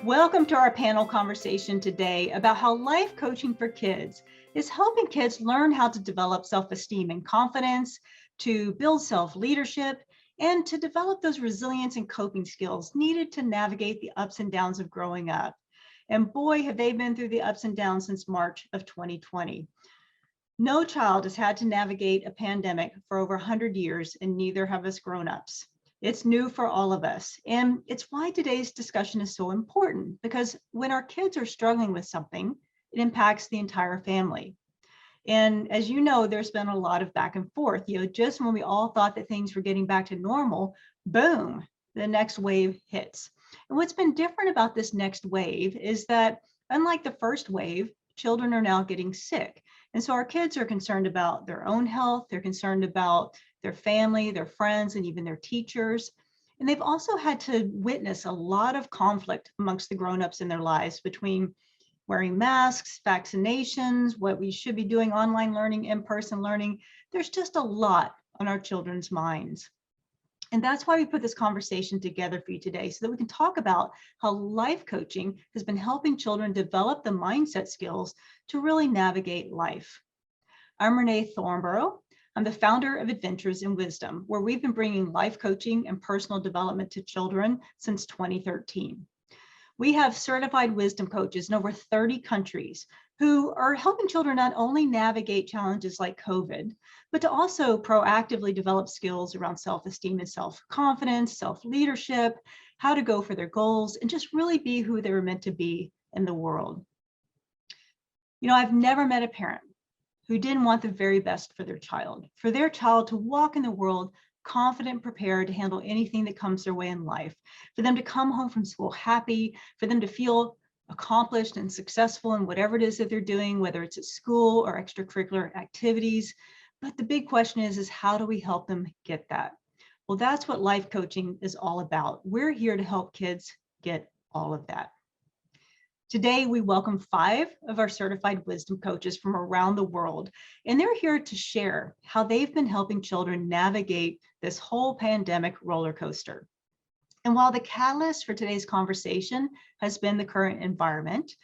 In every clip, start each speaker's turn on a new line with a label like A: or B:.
A: Welcome to our panel conversation today about how life coaching for kids is helping kids learn how to develop self-esteem and confidence, to build self-leadership, and to develop those resilience and coping skills needed to navigate the ups and downs of growing up. And boy, have they been through the ups and downs since March of 2020. No child has had to navigate a pandemic for over 100 years, and neither have us grown-ups. It's new for all of us. And it's why today's discussion is so important, because when our kids are struggling with something, it impacts the entire family. And as you know, there's been a lot of back and forth. Just when we all thought that things were getting back to normal, boom, the next wave hits. And what's been different about this next wave is that, unlike the first wave, children are now getting sick. And so our kids are concerned about their own health. They're concerned about their family, their friends, and even their teachers. And they've also had to witness a lot of conflict amongst the grown-ups in their lives between wearing masks, vaccinations, what we should be doing, online learning, in-person learning. There's just a lot on our children's minds. And that's why we put this conversation together for you today, so that we can talk about how life coaching has been helping children develop the mindset skills to really navigate life. I'm Renee Thornborough. I'm the founder of Adventures in Wisdom, where we've been bringing life coaching and personal development to children since 2013. We have certified wisdom coaches in over 30 countries who are helping children not only navigate challenges like COVID, but to also proactively develop skills around self-esteem and self-confidence, self-leadership, how to go for their goals, and just really be who they were meant to be in the world. I've never met a parent who didn't want the very best for their child to walk in the world confident, prepared to handle anything that comes their way in life, for them to come home from school happy, for them to feel accomplished and successful in whatever it is that they're doing, whether it's at school or extracurricular activities. But the big question is how do we help them get that? Well, that's what life coaching is all about. We're here to help kids get all of that. Today, we welcome 5 of our certified wisdom coaches from around the world, and they're here to share how they've been helping children navigate this whole pandemic roller coaster. And while the catalyst for today's conversation has been the current environment,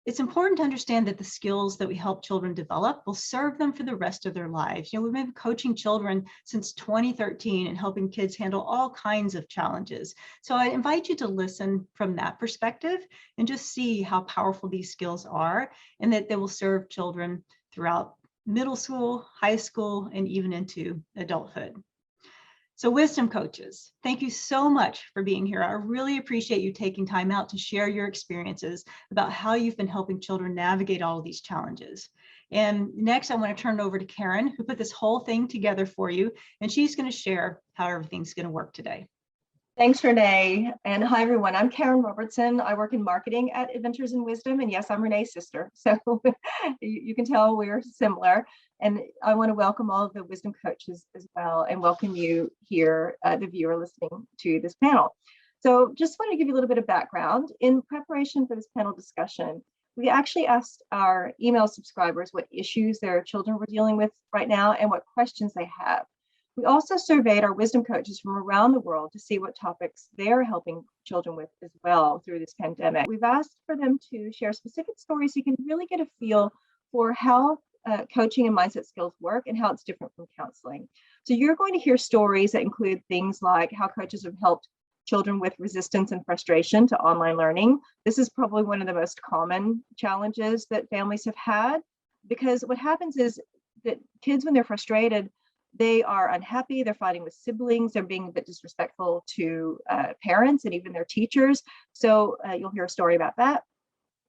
A: it's important to understand that the skills that we help children develop will serve them for the rest of their lives. We've been coaching children since 2013 and helping kids handle all kinds of challenges. So I invite you to listen from that perspective and just see how powerful these skills are, and that they will serve children throughout middle school, high school, and even into adulthood. So wisdom coaches, thank you so much for being here. I really appreciate you taking time out to share your experiences about how you've been helping children navigate all of these challenges. And next, I want to turn it over to Karen, who put this whole thing together for you, and she's going to share how everything's going to work today.
B: Thanks, Renee. And hi, everyone. I'm Karen Robertson. I work in marketing at Adventures in Wisdom. And yes, I'm Renee's sister. So you can tell we're similar. And I want to welcome all of the wisdom coaches as well, and welcome you here, the viewer listening to this panel. So just want to give you a little bit of background. In preparation for this panel discussion, we actually asked our email subscribers what issues their children were dealing with right now and what questions they have. We also surveyed our wisdom coaches from around the world to see what topics they're helping children with as well through this pandemic. We've asked for them to share specific stories so you can really get a feel for how coaching and mindset skills work and how it's different from counseling. So you're going to hear stories that include things like how coaches have helped children with resistance and frustration to online learning. This is probably one of the most common challenges that families have had, because what happens is that kids, when they're frustrated, they are unhappy, they're fighting with siblings, they're being a bit disrespectful to parents and even their teachers. So you'll hear a story about that.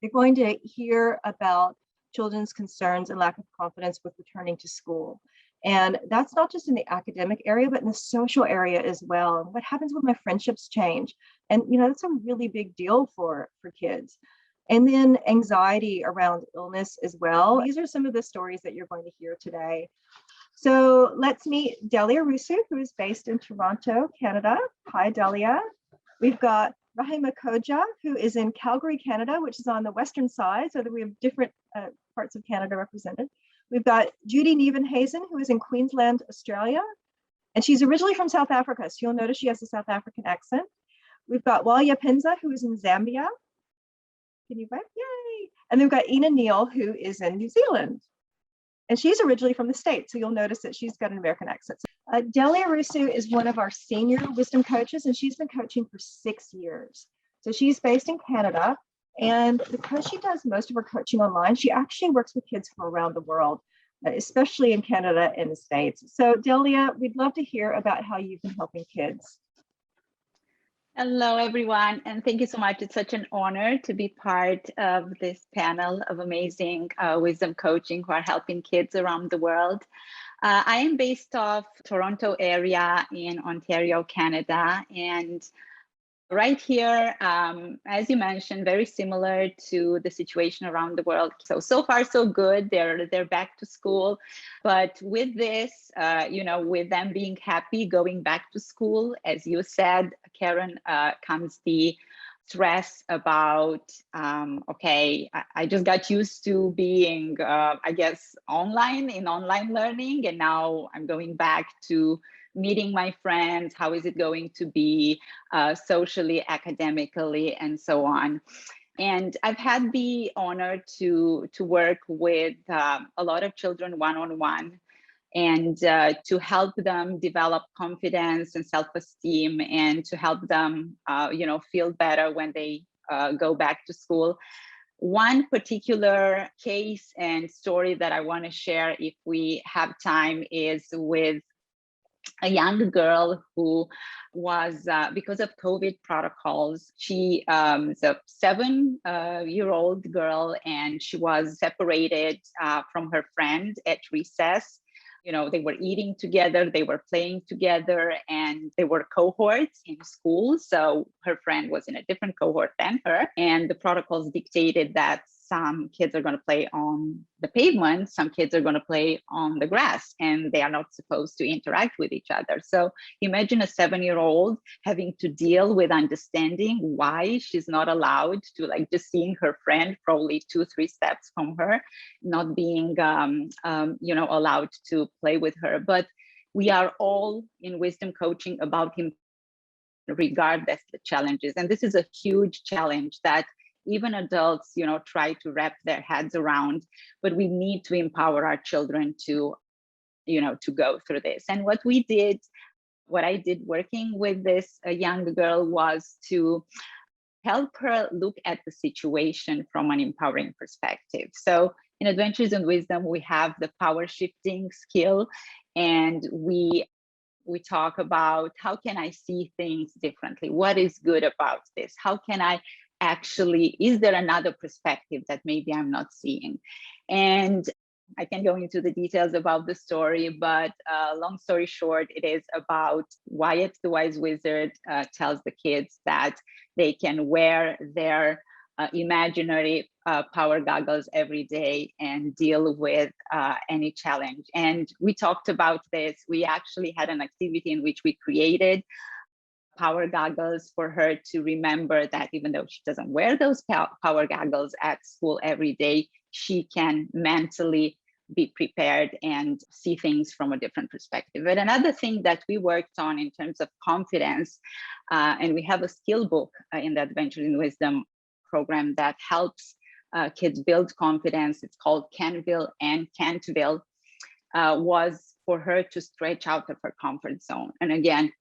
B: You're going to hear about children's concerns and lack of confidence with returning to school. And that's not just in the academic area, but in the social area as well. And what happens when my friendships change? And that's a really big deal for kids. And then anxiety around illness as well. These are some of the stories that you're going to hear today. So let's meet Delia Rusu, who is based in Toronto, Canada. Hi, Delia. We've got Rahima Koja, who is in Calgary, Canada, which is on the western side, so that we have different parts of Canada represented. We've got Judy Nevenhazen, who is in Queensland, Australia, and she's originally from South Africa, so you'll notice she has a South African accent. We've got Walia Penza, who is in Zambia. Can you wave? Yay! And then we've got Ina Neal, who is in New Zealand. And she's originally from the States, so you'll notice that she's got an American accent. Delia Rusu is one of our senior wisdom coaches, and she's been coaching for 6 years. So she's based in Canada, and because she does most of her coaching online, she actually works with kids from around the world, especially in Canada and the States. So Delia, we'd love to hear about how you've been helping kids.
C: Hello, everyone, and thank you so much. It's such an honor to be part of this panel of amazing wisdom coaching who are helping kids around the world. I am based off Toronto area in Ontario, Canada, and right here, as you mentioned, very similar to the situation around the world. So far, so good. They're back to school, but with this, with them being happy going back to school, as you said, Karen, comes the stress about, okay, I just got used to being, I guess, online learning, and now I'm going back to meeting my friends. How is it going to be socially, academically, and so on? And I've had the honor to work with a lot of children one-on-one, and to help them develop confidence and self-esteem, and to help them, feel better when they go back to school. One particular case and story that I want to share, if we have time, is with a young girl who was, because of COVID protocols, she is a 7-year-old girl, and she was separated from her friend at recess. They were eating together, they were playing together, and they were cohorts in school. So her friend was in a different cohort than her, and the protocols dictated that some kids are going to play on the pavement, some kids are going to play on the grass, and they are not supposed to interact with each other. So imagine a 7-year-old having to deal with understanding why she's not allowed to, like, just seeing her friend probably 2-3 steps from her, not being, allowed to play with her. But we are all in wisdom coaching about him, regardless the challenges. And this is a huge challenge that even adults, try to wrap their heads around, but we need to empower our children to, to go through this. And what I did working with this young girl was to help her look at the situation from an empowering perspective. So in Adventures in Wisdom, we have the power shifting skill, and we talk about how can I see things differently? What is good about this? How can I is there another perspective that maybe I'm not seeing? And I can go into the details about the story, but long story short, it is about Wyatt the Wise Wizard tells the kids that they can wear their imaginary power goggles every day and deal with any challenge. And we talked about this. We actually had an activity in which we created power goggles for her to remember that even though she doesn't wear those power goggles at school every day, she can mentally be prepared and see things from a different perspective. And another thing that we worked on in terms of confidence, and we have a skill book in the Adventures in Wisdom program that helps kids build confidence. It's called Canville and Cantville, was for her to stretch out of her comfort zone. And again,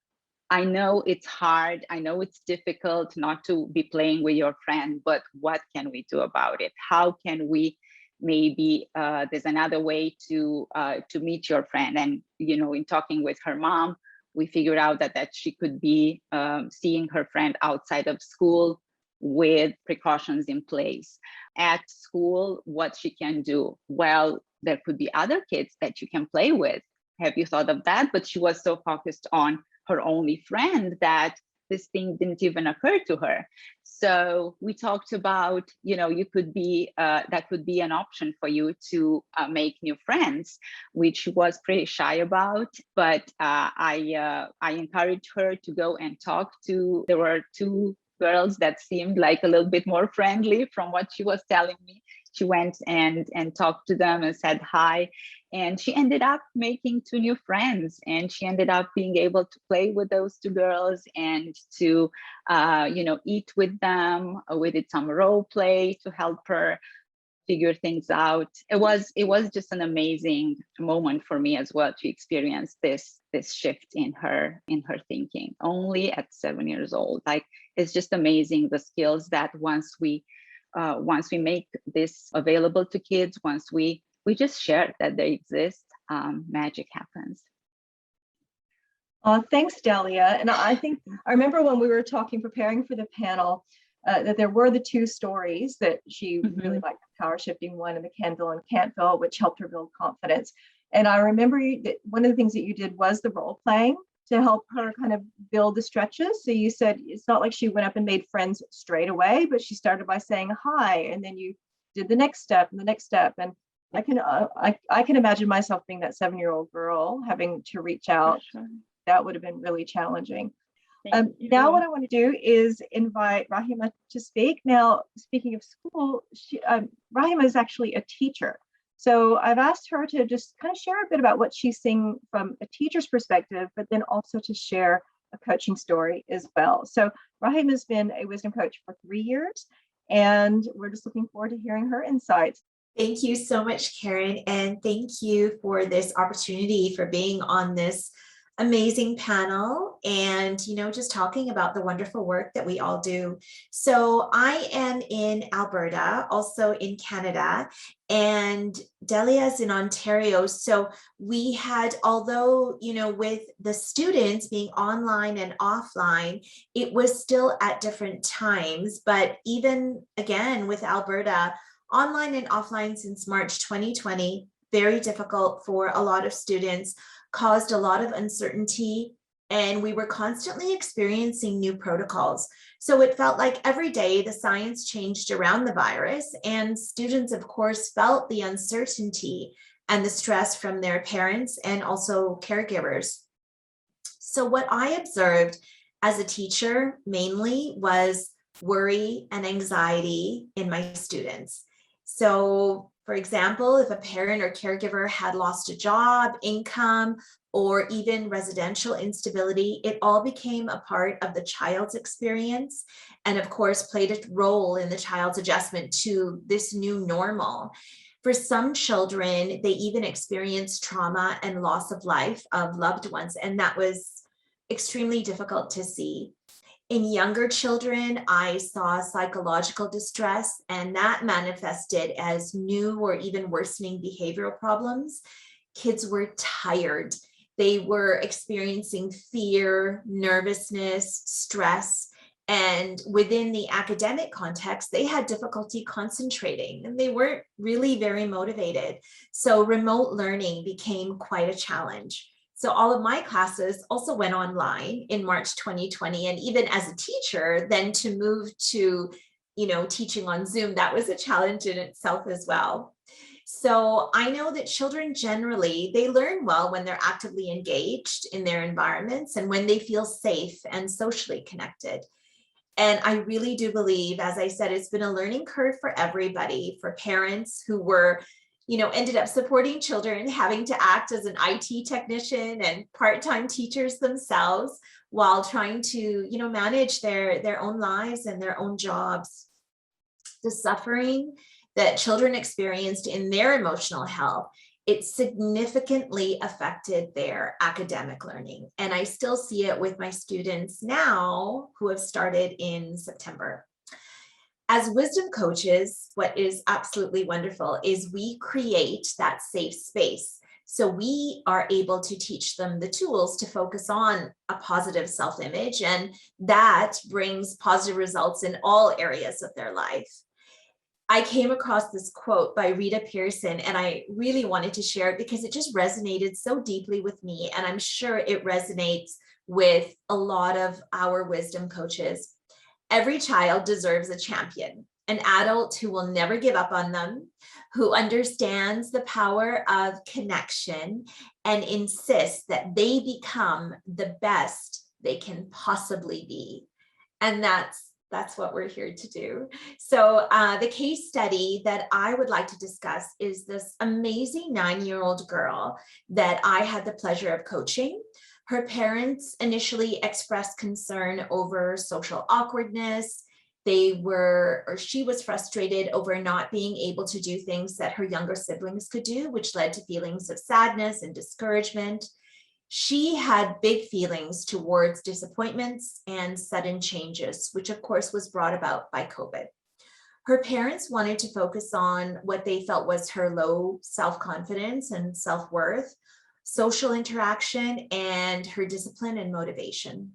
C: I know it's hard. I know it's difficult not to be playing with your friend, but what can we do about it? How can we maybe there's another way to meet your friend? And in talking with her mom, we figured out that she could be seeing her friend outside of school with precautions in place. At school, what she can do? Well, there could be other kids that you can play with. Have you thought of that? But she was so focused on her only friend that this thing didn't even occur to her. So we talked about, you could be, that could be an option for you to make new friends, which she was pretty shy about. But I encouraged her to go and talk to, there were 2 girls that seemed like a little bit more friendly from what she was telling me. She went and talked to them and said hi. And she ended up making 2 new friends, and she ended up being able to play with those 2 girls and to, eat with them. We did some role play to help her figure things out. It was just an amazing moment for me as well to experience this shift in her thinking, only at 7 years old. Like, it's just amazing, the skills that once we make this available to kids, once we just share that they exist, magic happens.
B: Thanks, Delia. And I remember when we were preparing for the panel, that there were the 2 stories that she really liked, the power shifting one and the Canville and Cantville, which helped her build confidence. And I remember that one of the things that you did was the role playing to help her kind of build the stretches. So you said it's not like she went up and made friends straight away, but she started by saying hi, and then you did the next step and the next step. And I can imagine myself being that 7-year-old girl having to reach out.
C: Sure.
B: That would have been really challenging.
C: Now
B: what I want to do is invite Rahima to speak. Now, speaking of school, Rahima is actually a teacher. So I've asked her to just kind of share a bit about what she's seeing from a teacher's perspective, but then also to share a coaching story as well. So Rahima's been a wisdom coach for 3 years, and we're just looking forward to hearing her insights.
D: Thank you so much, Karen, and thank you for this opportunity for being on this amazing panel and, just talking about the wonderful work that we all do. So I am in Alberta, also in Canada, and Delia's in Ontario. So we had, although, with the students being online and offline, it was still at different times. But even again, with Alberta, online and offline since March 2020, very difficult for a lot of students, caused a lot of uncertainty, and we were constantly experiencing new protocols. So it felt like every day the science changed around the virus, and students, of course, felt the uncertainty and the stress from their parents and also caregivers. So what I observed as a teacher mainly was worry and anxiety in my students. So, for example, if a parent or caregiver had lost a job, income, or even residential instability, it all became a part of the child's experience, and of course played a role in the child's adjustment to this new normal. For some children, they even experienced trauma and loss of life of loved ones, and that was extremely difficult to see. In younger children, I saw psychological distress, and that manifested as new or even worsening behavioral problems. Kids were tired. They were experiencing fear, nervousness, stress, and within the academic context, they had difficulty concentrating and they weren't really very motivated. So remote learning became quite a challenge. So all of my classes also went online in March 2020. And even as a teacher, then to move to, teaching on Zoom, that was a challenge in itself as well. So I know that children generally, they learn well when they're actively engaged in their environments and when they feel safe and socially connected. And I really do believe, as I said, it's been a learning curve for everybody, for parents who were ended up supporting children, having to act as an IT technician and part-time teachers themselves while trying to, manage their own lives and their own jobs. The suffering that children experienced in their emotional health, it significantly affected their academic learning. And I still see it with my students now who have started in September. As wisdom coaches, what is absolutely wonderful is we create that safe space. So we are able to teach them the tools to focus on a positive self-image, and that brings positive results in all areas of their life. I came across this quote by Rita Pearson, and I really wanted to share it because it just resonated so deeply with me, and I'm sure it resonates with a lot of our wisdom coaches. Every child deserves a champion, an adult who will never give up on them, who understands the power of connection and insists that they become the best they can possibly be. And that's That's what we're here to do. So the case study that I would like to discuss is this amazing 9-year-old girl that I had the pleasure of coaching. Her parents initially expressed concern over social awkwardness. She was frustrated over not being able to do things that her younger siblings could do, which led to feelings of sadness and discouragement. She had big feelings towards disappointments and sudden changes, which of course was brought about by COVID. Her parents wanted to focus on what they felt was her low self-confidence and self-worth, social interaction, and her discipline and motivation.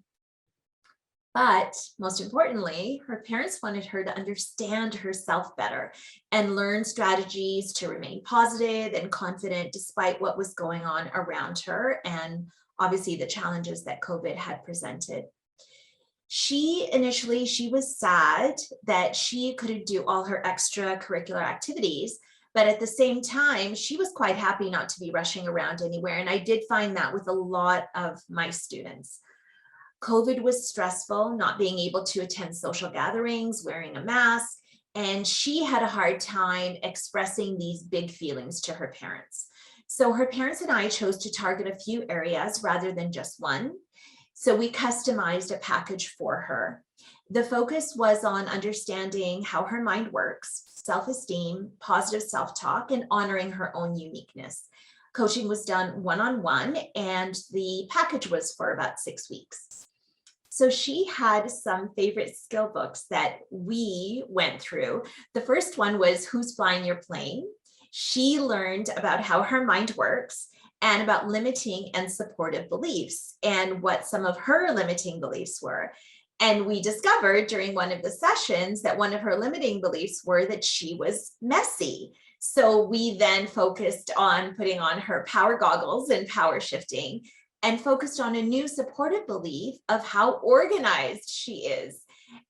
D: But most importantly, her parents wanted her to understand herself better and learn strategies to remain positive and confident despite what was going on around her and obviously the challenges that COVID had presented. She was sad that she couldn't do all her extracurricular activities, but at the same time, she was quite happy not to be rushing around anywhere. And I did find that with a lot of my students. COVID was stressful, not being able to attend social gatherings, wearing a mask, and she had a hard time expressing these big feelings to her parents. So her parents and I chose to target a few areas rather than just one. So we customized a package for her. The focus was on understanding how her mind works, self-esteem, positive self-talk, and honoring her own uniqueness. Coaching was done one-on-one, and the package was for about 6 weeks. So she had some favorite skill books that we went through. The first one was Who's Flying Your Plane? She learned about how her mind works and about limiting and supportive beliefs and what some of her limiting beliefs were. And we discovered during one of the sessions that one of her limiting beliefs were that she was messy. So we then focused on putting on her power goggles and power shifting and focused on a new supportive belief of how organized she is.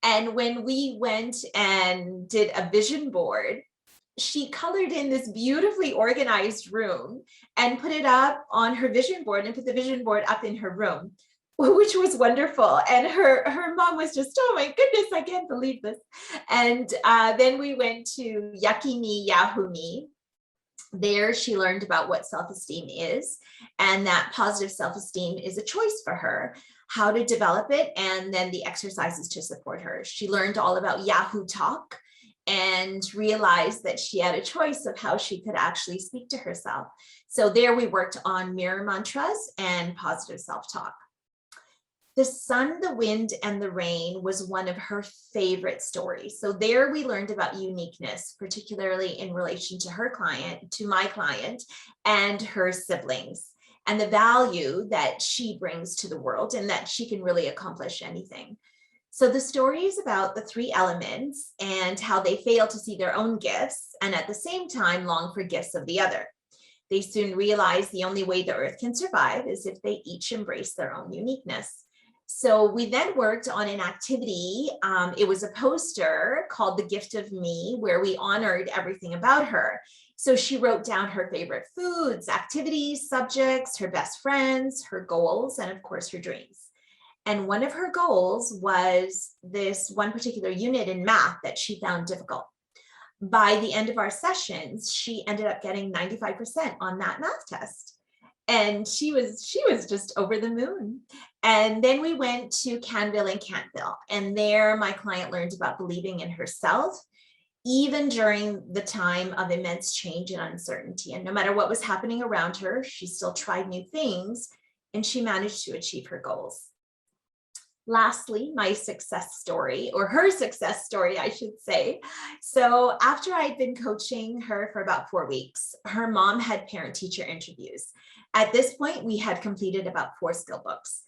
D: And when we went and did a vision board, she colored in this beautifully organized room and put it up on her vision board and put the vision board up in her room, which was wonderful. And her mom was just, oh my goodness, I can't believe this. And then we went to Yucky Me, Yahoo Me. There, she learned about what self-esteem is and that positive self-esteem is a choice for her, how to develop it, and then the exercises to support her. She learned all about Yahoo Talk and realized that she had a choice of how she could actually speak to herself. So there we worked on mirror mantras and positive self-talk. The Sun, the Wind, and the Rain was one of her favorite stories. So there we learned about uniqueness, particularly in relation to my client, and her siblings, and the value that she brings to the world and that she can really accomplish anything. So the story is about the 3 elements and how they fail to see their own gifts and at the same time long for gifts of the other. They soon realize the only way the earth can survive is if they each embrace their own uniqueness. So we then worked on an activity. It was a poster called The Gift of Me, where we honored everything about her. So she wrote down her favorite foods, activities, subjects, her best friends, her goals, and of course, her dreams. And one of her goals was this one particular unit in math that she found difficult. By the end of our sessions, she ended up getting 95% on that math test. And she was just over the moon. And then we went to Canville and Cantville. And there my client learned about believing in herself, even during the time of immense change and uncertainty. And no matter what was happening around her, she still tried new things and she managed to achieve her goals. Lastly, my success story, or her success story, I should say. So after I'd been coaching her for about 4 weeks, her mom had parent-teacher interviews. At this point, we had completed about 4 skill books.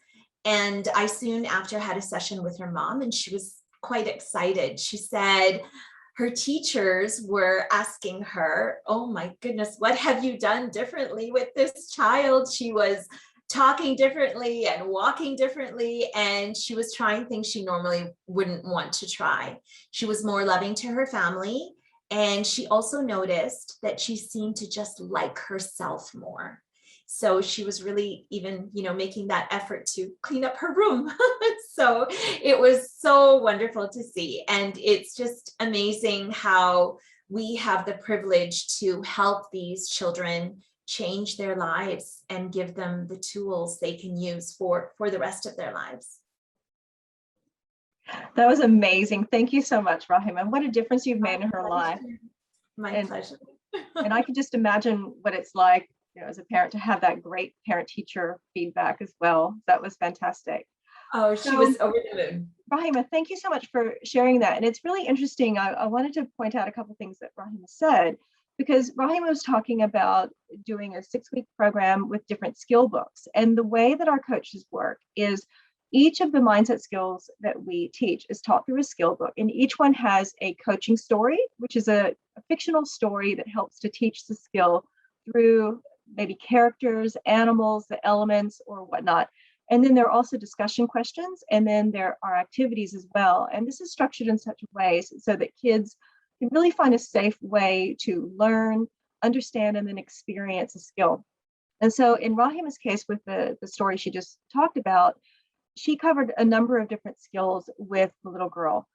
D: And I soon after had a session with her mom, and she was quite excited. She said her teachers were asking her, oh my goodness, what have you done differently with this child? She was talking differently and walking differently, and she was trying things she normally wouldn't want to try. She was more loving to her family, and she also noticed that she seemed to just like herself more. So she was really even, making that effort to clean up her room. So it was so wonderful to see. And it's just amazing how we have the privilege to help these children change their lives and give them the tools they can use for the rest of their lives.
B: That was amazing. Thank you so much, Rahima. What a difference you've made in her life.
D: My pleasure.
B: And I can just imagine what it's like, as a parent to have that great parent-teacher feedback as well. That was fantastic.
D: Oh, she was over the moon.
B: Rahima, thank you so much for sharing that. And it's really interesting. I wanted to point out a couple of things that Rahima said, because Rahima was talking about doing a 6-week program with different skill books. And the way that our coaches work is each of the mindset skills that we teach is taught through a skill book. And each one has a coaching story, which is a fictional story that helps to teach the skill through maybe characters, animals, the elements, or whatnot. And then there are also discussion questions, and then there are activities as well. And this is structured in such a way so that kids can really find a safe way to learn, understand, and then experience a skill. And so in Rahima's case, with the story she just talked about, she covered a number of different skills with the little girl.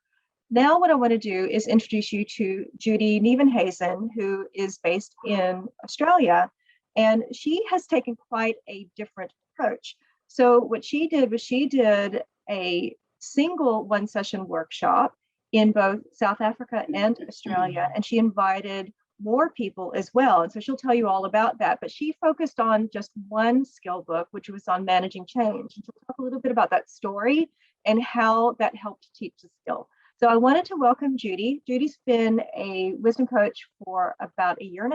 B: Now what I want to do is introduce you to Judy Nevenhazen, who is based in Australia, and she has taken quite a different approach. So what she did was she did a single one-session workshop in both South Africa and Australia, and she invited more people as well. And so she'll tell you all about that, but she focused on just one skill book, which was on managing change. And she'll talk a little bit about that story and how that helped teach the skill. So I wanted to welcome Judy. Judy's been a wisdom coach for about 1.5 years.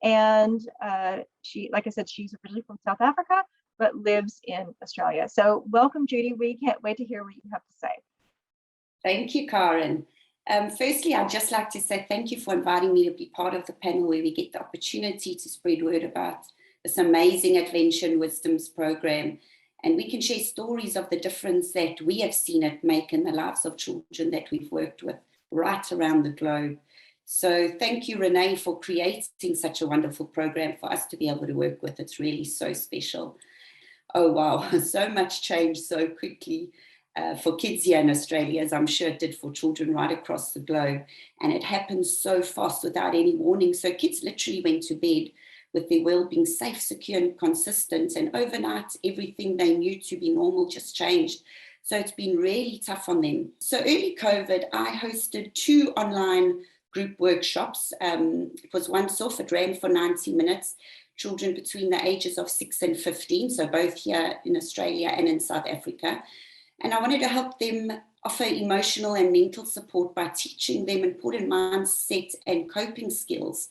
B: And she, like I said, she's originally from South Africa, but lives in Australia. So welcome, Judy. We can't wait to hear what you have to say.
E: Thank you, Karen. Firstly, I'd just like to say thank you for inviting me to be part of the panel where we get the opportunity to spread word about this amazing Adventure and Wisdoms program. And we can share stories of the difference that we have seen it make in the lives of children that we've worked with right around the globe. So thank you, Renee, for creating such a wonderful program for us to be able to work with. It's really so special. Oh, wow, so much change so quickly. For kids here in Australia, as I'm sure it did for children right across the globe. And it happens so fast without any warning. So kids literally went to bed with their world being safe, secure, and consistent. And overnight, everything they knew to be normal just changed. So it's been really tough on them. So early COVID, I hosted 2 online group workshops. It was once off, it ran for 90 minutes. Children between the ages of 6 and 15, so both here in Australia and in South Africa. And I wanted to help them offer emotional and mental support by teaching them important mindset and coping skills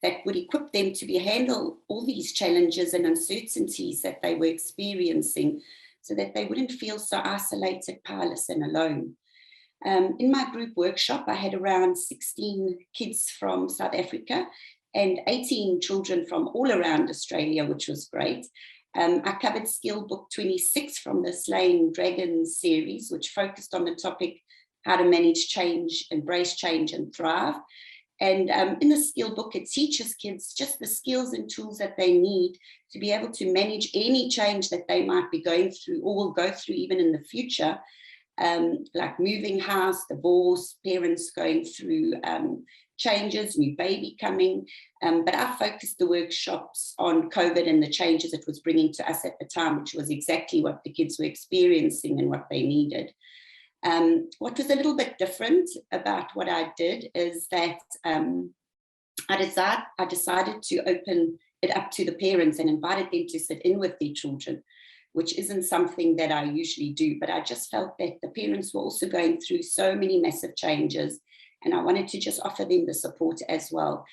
E: that would equip them to handle all these challenges and uncertainties that they were experiencing so that they wouldn't feel so isolated, powerless, and alone. In my group workshop, I had around 16 kids from South Africa and 18 children from all around Australia, which was great. I covered skill book 26 from the Slaying Dragons series, which focused on the topic, how to manage change, embrace change, and thrive. And in the skill book, it teaches kids just the skills and tools that they need to be able to manage any change that they might be going through or will go through even in the future, like moving house, divorce, parents going through changes, new baby coming. But I focused the workshops on COVID and the changes it was bringing to us at the time, which was exactly what the kids were experiencing and what they needed. What was a little bit different about what I did is that I decided to open it up to the parents and invited them to sit in with their children, which isn't something that I usually do, but I just felt that the parents were also going through so many massive changes, and I wanted to just offer them the support as well.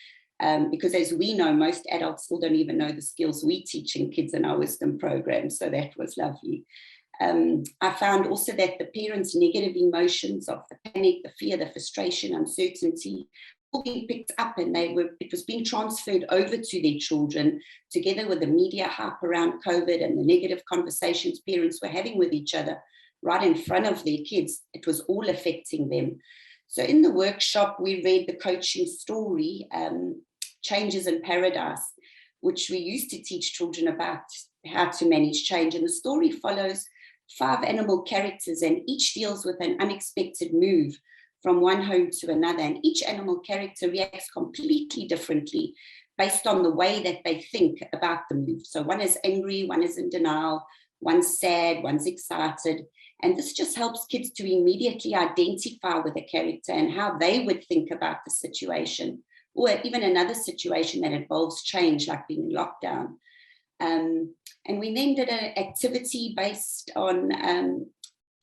E: Because as we know, most adults still don't even know the skills we teach in kids in our wisdom program, so that was lovely. I found also that the parents' negative emotions of the panic, the fear, the frustration, uncertainty, all being picked up, and it was being transferred over to their children, together with the media hype around COVID and the negative conversations parents were having with each other right in front of their kids. It was all affecting them. So in the workshop, we read the coaching story, Changes in Paradise, which we used to teach children about how to manage change. And the story follows 5 animal characters, and each deals with an unexpected move from one home to another. And each animal character reacts completely differently based on the way that they think about the move. So one is angry, one is in denial, one's sad, one's excited. And this just helps kids to immediately identify with a character and how they would think about the situation, or even another situation that involves change, like being in lockdown. And we then did an activity based on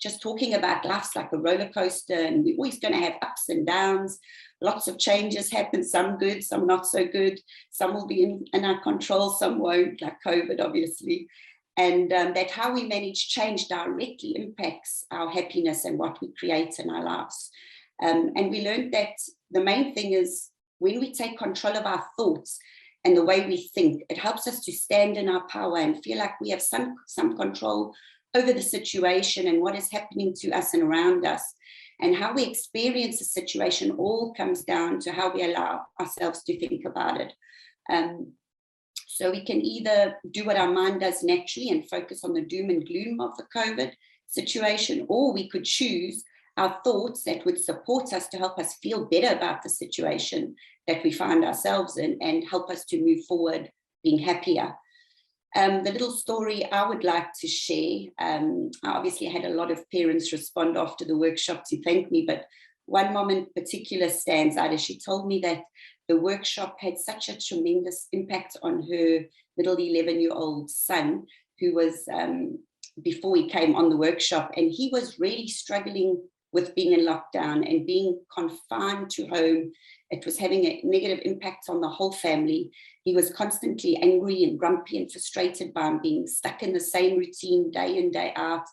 E: just talking about life's like a roller coaster, and we're always going to have ups and downs. Lots of changes happen, some good, some not so good. Some will be in our control, some won't, like COVID, obviously. And that how we manage change directly impacts our happiness and what we create in our lives. And we learned that the main thing is when we take control of our thoughts and the way we think, it helps us to stand in our power and feel like we have some control over the situation and what is happening to us and around us. And how we experience the situation all comes down to how we allow ourselves to think about it. So we can either do what our mind does naturally and focus on the doom and gloom of the COVID situation, or we could choose our thoughts that would support us to help us feel better about the situation that we find ourselves in and help us to move forward being happier. The little story I would like to share, I obviously had a lot of parents respond after the workshop to thank me, but one mom in particular stands out as she told me that the workshop had such a tremendous impact on her little 11-year-old son, who was, before he came on the workshop, and he was really struggling with being in lockdown and being confined to home. It was having a negative impact on the whole family. He was constantly angry and grumpy and frustrated by being stuck in the same routine day in, day out.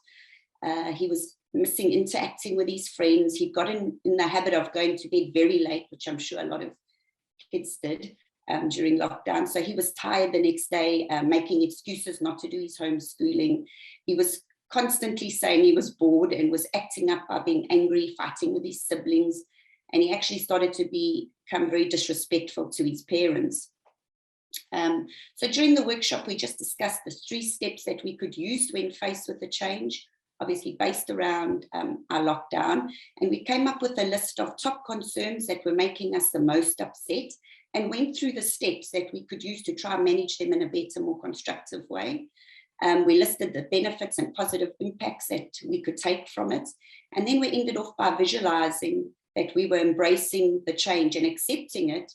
E: He was missing interacting with his friends. He got in the habit of going to bed very late, which I'm sure a lot of kids did during lockdown. So he was tired the next day, making excuses not to do his homeschooling. He was constantly saying he was bored and was acting up by being angry, fighting with his siblings. And he actually started to become very disrespectful to his parents. So during the workshop, we just discussed the 3 steps that we could use when faced with the change, obviously based around our lockdown. And we came up with a list of top concerns that were making us the most upset, and went through the steps that we could use to try and manage them in a better, more constructive way. We listed the benefits and positive impacts that we could take from it. And then we ended off by visualizing that we were embracing the change and accepting it,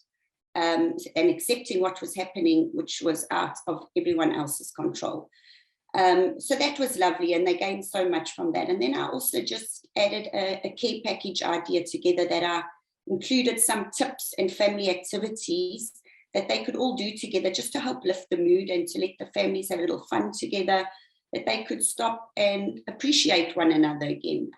E: and accepting what was happening, which was out of everyone else's control. So that was lovely, and they gained so much from that. And then I also just added a care package idea together that I included some tips and family activities that they could all do together just to help lift the mood and to let the families have a little fun together, that they could stop and appreciate one another again.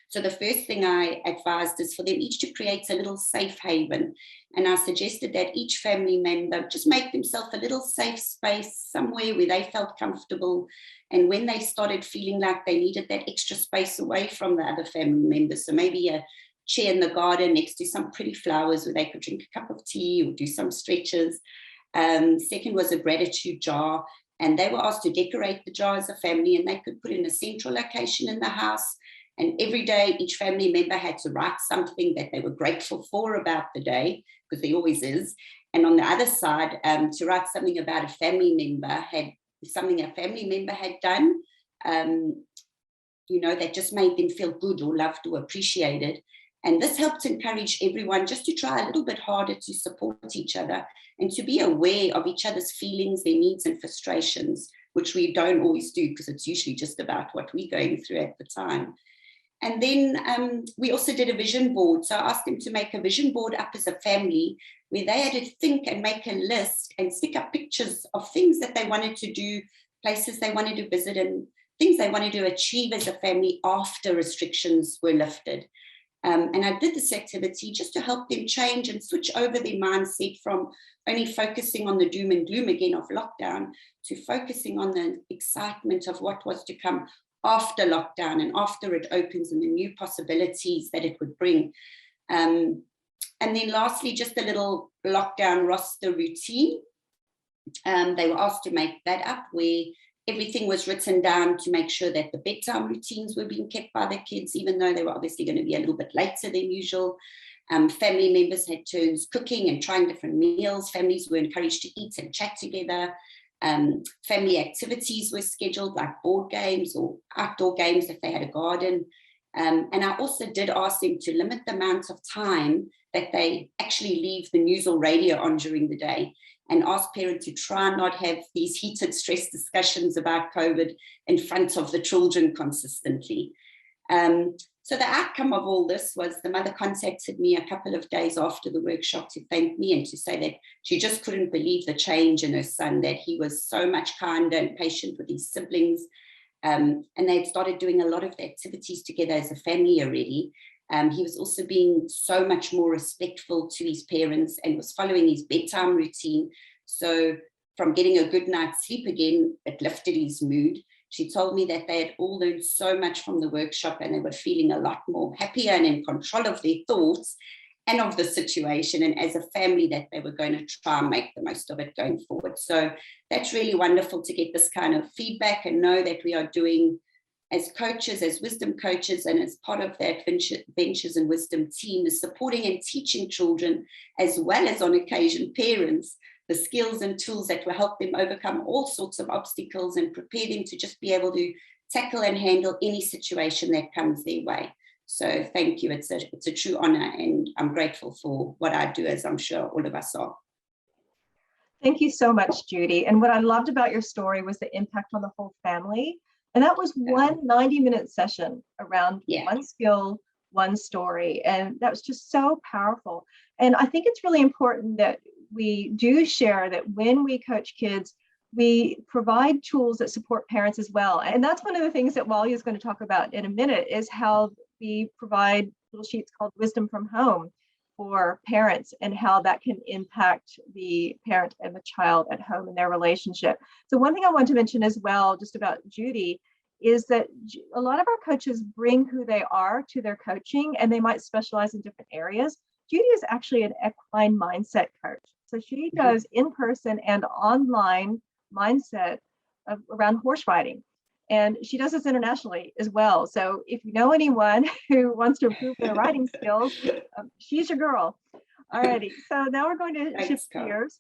E: So the first thing I advised is for them each to create a little safe haven. And I suggested that each family member just make themselves a little safe space somewhere where they felt comfortable. And when they started feeling like they needed that extra space away from the other family members, so maybe a chair in the garden next to some pretty flowers where they could drink a cup of tea or do some stretches. Second was a gratitude jar. And they were asked to decorate the jar as a family, and they could put in a central location in the house. And every day, each family member had to write something that they were grateful for about the day, because there always is. And on the other side, to write something about a family member had done, that just made them feel good or loved or appreciated. And this helped encourage everyone just to try a little bit harder to support each other and to be aware of each other's feelings, their needs and frustrations, which we don't always do because it's usually just about what we're going through at the time. And then we also did a vision board. So I asked them to make a vision board up as a family where they had to think and make a list and stick up pictures of things that they wanted to do, places they wanted to visit, and things they wanted to achieve as a family after restrictions were lifted. And I did this activity just to help them change and switch over their mindset from only focusing on the doom and gloom again of lockdown to focusing on the excitement of what was to come after lockdown and after it opens and the new possibilities that it would bring. And then lastly, just a little lockdown roster routine. they were asked to make that up, where everything was written down to make sure that the bedtime routines were being kept by the kids, even though they were obviously going to be a little bit later than usual. Family members had turns cooking and trying different meals. Families were encouraged to eat and chat together. Family activities were scheduled, like board games or outdoor games if they had a garden. And I also did ask them to limit the amount of time that they actually leave the news or radio on during the day, and ask parents to try and not have these heated stress discussions about COVID in front of the children consistently. So the outcome of all this was the mother contacted me a couple of days after the workshop to thank me and to say that she just couldn't believe the change in her son, that he was so much kinder and patient with his siblings. And they had started doing a lot of the activities together as a family already. He was also being so much more respectful to his parents and was following his bedtime routine. So from getting a good night's sleep again, it lifted his mood. She told me that they had all learned so much from the workshop, and they were feeling a lot more happier and in control of their thoughts and of the situation, and as a family that they were going to try and make the most of it going forward. So that's really wonderful to get this kind of feedback and know that we are doing, as coaches, as wisdom coaches, and as part of that Ventures and Wisdom team, is supporting and teaching children, as well as on occasion parents, the skills and tools that will help them overcome all sorts of obstacles and prepare them to just be able to tackle and handle any situation that comes their way. So thank you. It's a true honor, and I'm grateful for what I do, as I'm sure all of us are.
B: Thank you so much, Judy. And what I loved about your story was the impact on the whole family. And that was one 90-minute session around one skill, one story. And that was just so powerful. And I think it's really important that we do share that when we coach kids, we provide tools that support parents as well. And that's one of the things that Wally is going to talk about in a minute, is how we provide little sheets called Wisdom from Home for parents, and how that can impact the parent and the child at home and their relationship. So one thing I want to mention as well, just about Judy, is that a lot of our coaches bring who they are to their coaching, and they might specialize in different areas. Judy is actually an equine mindset coach. So she does in-person and online mindset around horse riding. And she does this internationally as well. So if you know anyone who wants to improve their riding skills, she's your girl. Alrighty, so now we're going to shift gears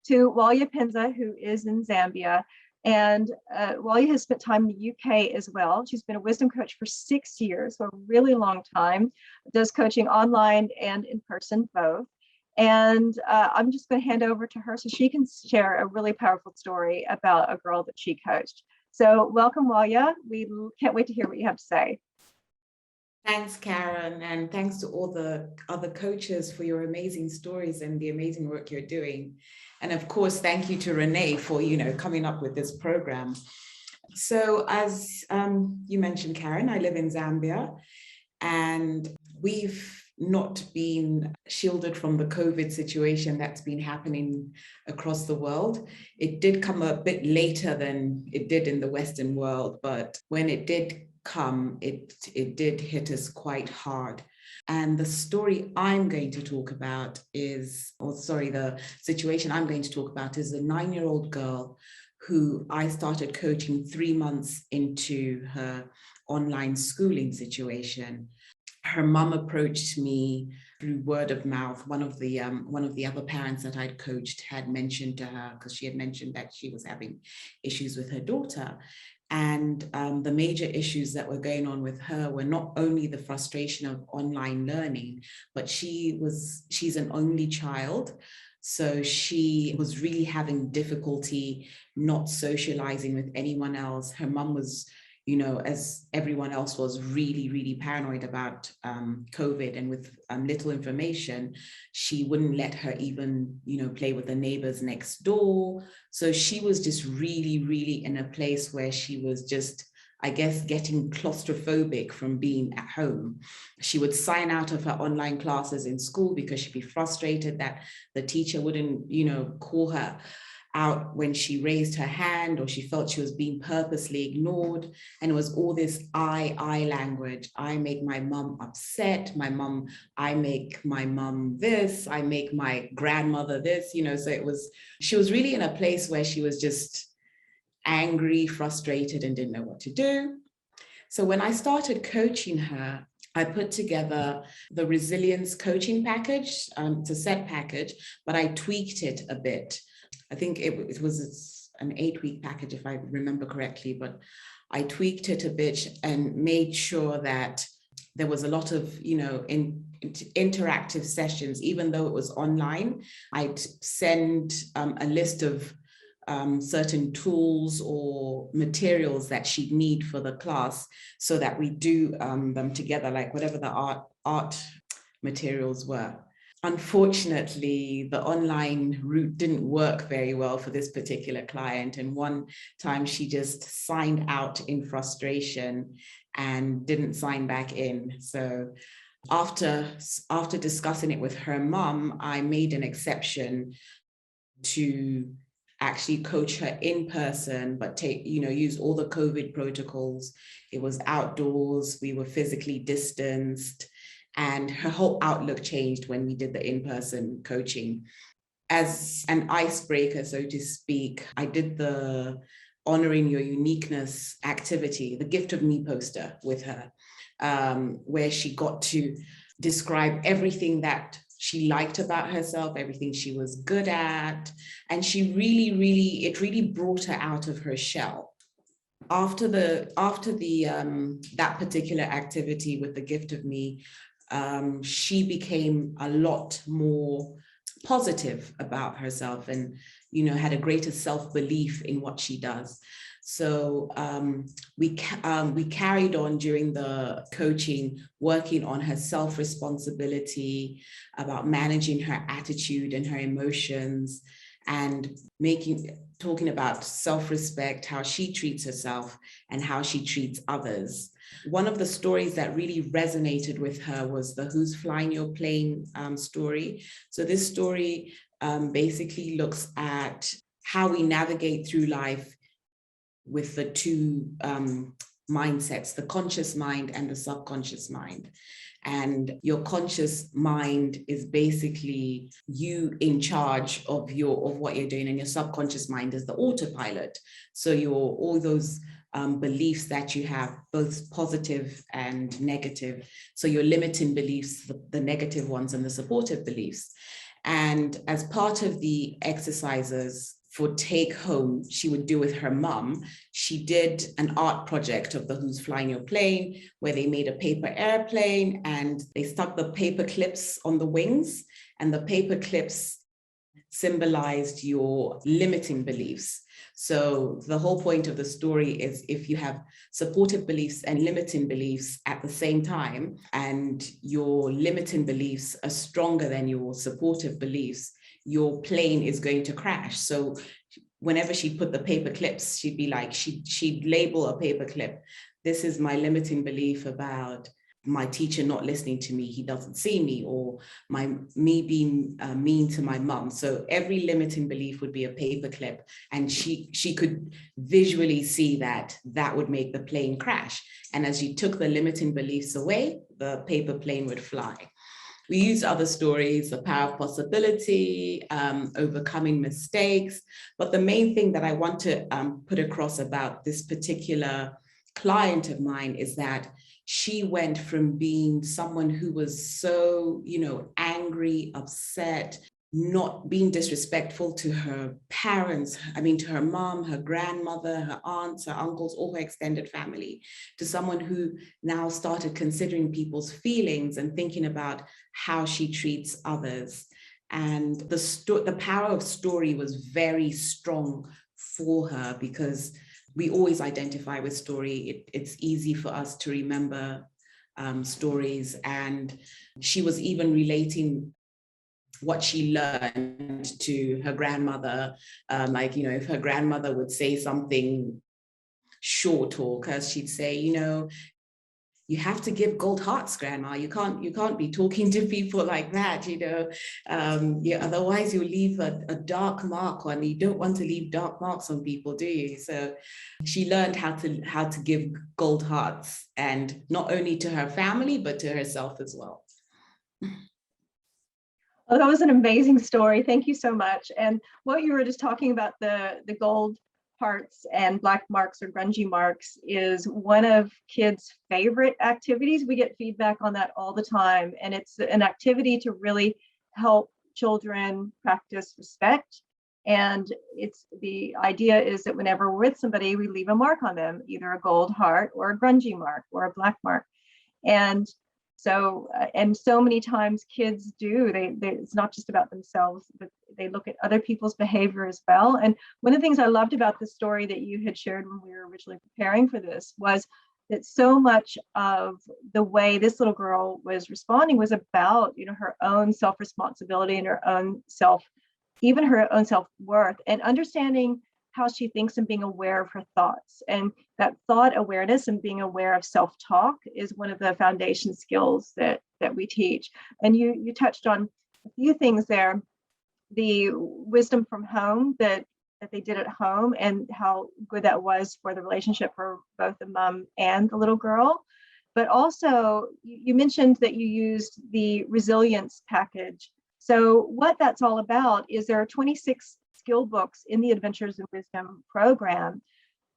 B: to Walia Penza, who is in Zambia. And Walia has spent time in the UK as well. She's been a wisdom coach for 6 years, so a really long time, does coaching online and in person both. And I'm just going to hand over to her so she can share a really powerful story about a girl that she coached. So welcome, Walia. We can't wait to hear what you have to say.
F: Thanks, Karen, and thanks to all the other coaches for your amazing stories and the amazing work you're doing. And of course, thank you to Renee for, coming up with this program. So as you mentioned, Karen, I live in Zambia, and we've not been shielded from the COVID situation that's been happening across the world. It did come a bit later than it did in the Western world, but when it did come, it did hit us quite hard. And the story I'm going to talk about the situation I'm going to talk about is a 9-year-old girl who I started coaching 3 months into her online schooling situation. Her mum approached me through word of mouth. One of the other parents that I'd coached had mentioned to her, because she had mentioned that she was having issues with her daughter. And the major issues that were going on with her were not only the frustration of online learning, but she's an only child. So she was really having difficulty not socializing with anyone else. Her mum was, as everyone else was, really, really paranoid about COVID, and with little information, she wouldn't let her even, play with the neighbors next door. So she was just really, really in a place where she was just, I guess, getting claustrophobic from being at home. She would sign out of her online classes in school because she'd be frustrated that the teacher wouldn't, call her. out when she raised her hand or she felt she was being purposely ignored. And it was all this I language. I make my mom upset, I make my mom this, I make my grandmother this, so she was really in a place where she was just angry, frustrated, and didn't know what to do. So when I started coaching her, I put together the resilience coaching package. It's a set package, but I tweaked it a bit. I think it was an 8-week package, if I remember correctly, but I tweaked it a bit and made sure that there was a lot of, interactive sessions. Even though it was online, I'd send a list of certain tools or materials that she'd need for the class, so that we do them together, like whatever the art materials were. Unfortunately, the online route didn't work very well for this particular client. And one time she just signed out in frustration and didn't sign back in. So after discussing it with her mom, I made an exception to actually coach her in person, but use all the COVID protocols. It was outdoors, we were physically distanced, and her whole outlook changed when we did the in-person coaching. As an icebreaker, so to speak, I did the honoring your uniqueness activity, the gift of me poster with her, where she got to describe everything that she liked about herself, everything she was good at. And she it really brought her out of her shell. After that particular activity with the gift of me, she became a lot more positive about herself and, had a greater self-belief in what she does. So we carried on during the coaching, working on her self-responsibility, about managing her attitude and her emotions, and talking about self-respect, how she treats herself and how she treats others. One of the stories that really resonated with her was the Who's Flying Your Plane story. So this story basically looks at how we navigate through life with the two mindsets, the conscious mind and the subconscious mind. And your conscious mind is basically you in charge of what you're doing, and your subconscious mind is the autopilot. So all those beliefs that you have, both positive and negative. So your limiting beliefs, the negative ones, and the supportive beliefs. And as part of the exercises for take home she would do with her mum, she did an art project of the Who's Flying Your Plane, where they made a paper airplane and they stuck the paper clips on the wings, and the paper clips symbolized your limiting beliefs. So the whole point of the story is, if you have supportive beliefs and limiting beliefs at the same time, and your limiting beliefs are stronger than your supportive beliefs, your plane is going to crash. So whenever she put the paper clips, she'd be like, she'd label a paper clip, this is my limiting belief about my teacher not listening to me, he doesn't see me, or me being mean to my mum. So every limiting belief would be a paper clip, and she could visually see that would make the plane crash. And as you took the limiting beliefs away, the paper plane would fly. We used other stories, the power of possibility, overcoming mistakes. But the main thing that I want to put across about this particular client of mine is that she went from being someone who was so, angry, upset, not being disrespectful to her parents, to her mom, her grandmother, her aunts, her uncles, all her extended family, to someone who now started considering people's feelings and thinking about how she treats others. And the power of story was very strong for her, because we always identify with story. It's easy for us to remember stories. And she was even relating what she learned to her grandmother. If her grandmother would say something short talk, as she'd say, you have to give gold hearts, grandma. You can't be talking to people like that, otherwise you'll leave a dark mark on. You don't want to leave dark marks on people, do you? So she learned how to give gold hearts, and not only to her family, but to herself as well.
B: Oh, that was an amazing story. Thank you so much. And what you were just talking about, the gold hearts and black marks or grungy marks, is one of kids' favorite activities. We get feedback on that all the time. And it's an activity to really help children practice respect. And the idea is that whenever we're with somebody, we leave a mark on them, either a gold heart or a grungy mark or a black mark. And so many times kids do, it's not just about themselves, but they look at other people's behavior as well. And one of the things I loved about the story that you had shared when we were originally preparing for this was that so much of the way this little girl was responding was about, her own self-responsibility and her own self-worth, and understanding how she thinks and being aware of her thoughts. And that thought awareness and being aware of self-talk is one of the foundation skills that we teach. And you touched on a few things there. The wisdom from home that they did at home, and how good that was for the relationship for both the mom and the little girl. But also, you mentioned that you used the resilience package. So what that's all about is there are 26 skill books in the Adventures in Wisdom program,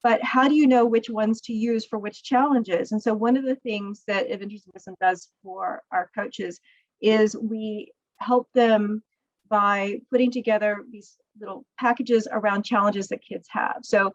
B: but how do you know which ones to use for which challenges? And so one of the things that Adventures in Wisdom does for our coaches is we help them by putting together these little packages around challenges that kids have. So,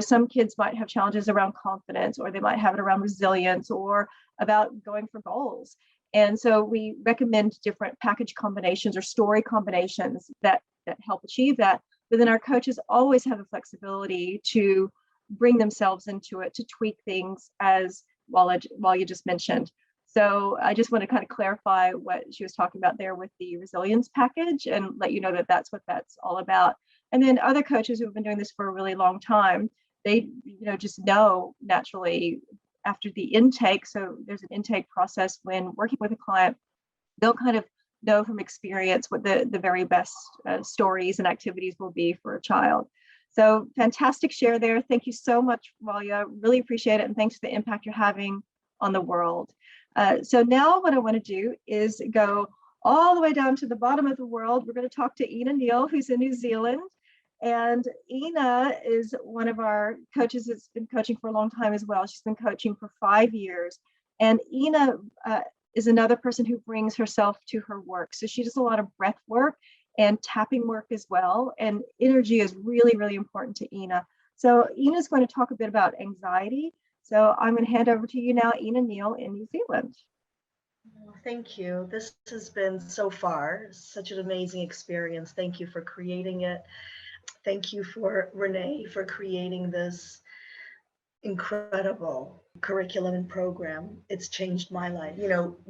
B: some kids might have challenges around confidence, or they might have it around resilience, or about going for goals. And so we recommend different package combinations or story combinations that help achieve that. But then our coaches always have the flexibility to bring themselves into it, to tweak things, as while you just mentioned. So I just want to kind of clarify what she was talking about there with the resilience package, and let you know that that's what that's all about. And then other coaches who have been doing this for a really long time, they just know naturally after the intake. So there's an intake process when working with a client. They'll kind of know from experience what the very best stories and activities will be for a child. So fantastic share there. Thank you so much, Walia. Really appreciate it. And thanks for the impact you're having on the world. So now what I want to do is go all the way down to the bottom of the world. We're going to talk to Ina Neal, who's in New Zealand. And Ina is one of our coaches that's been coaching for a long time as well. She's been coaching for 5 years. And Ina is another person who brings herself to her work. So she does a lot of breath work and tapping work as well. And energy is really, really important to Ina. So Ina's going to talk a bit about anxiety. So I'm going to hand over to you now, Ina Neal in New Zealand.
G: Thank you. This has been so far such an amazing experience. Thank you for creating it. Thank you for Renee for creating this incredible curriculum and program. It's changed my life.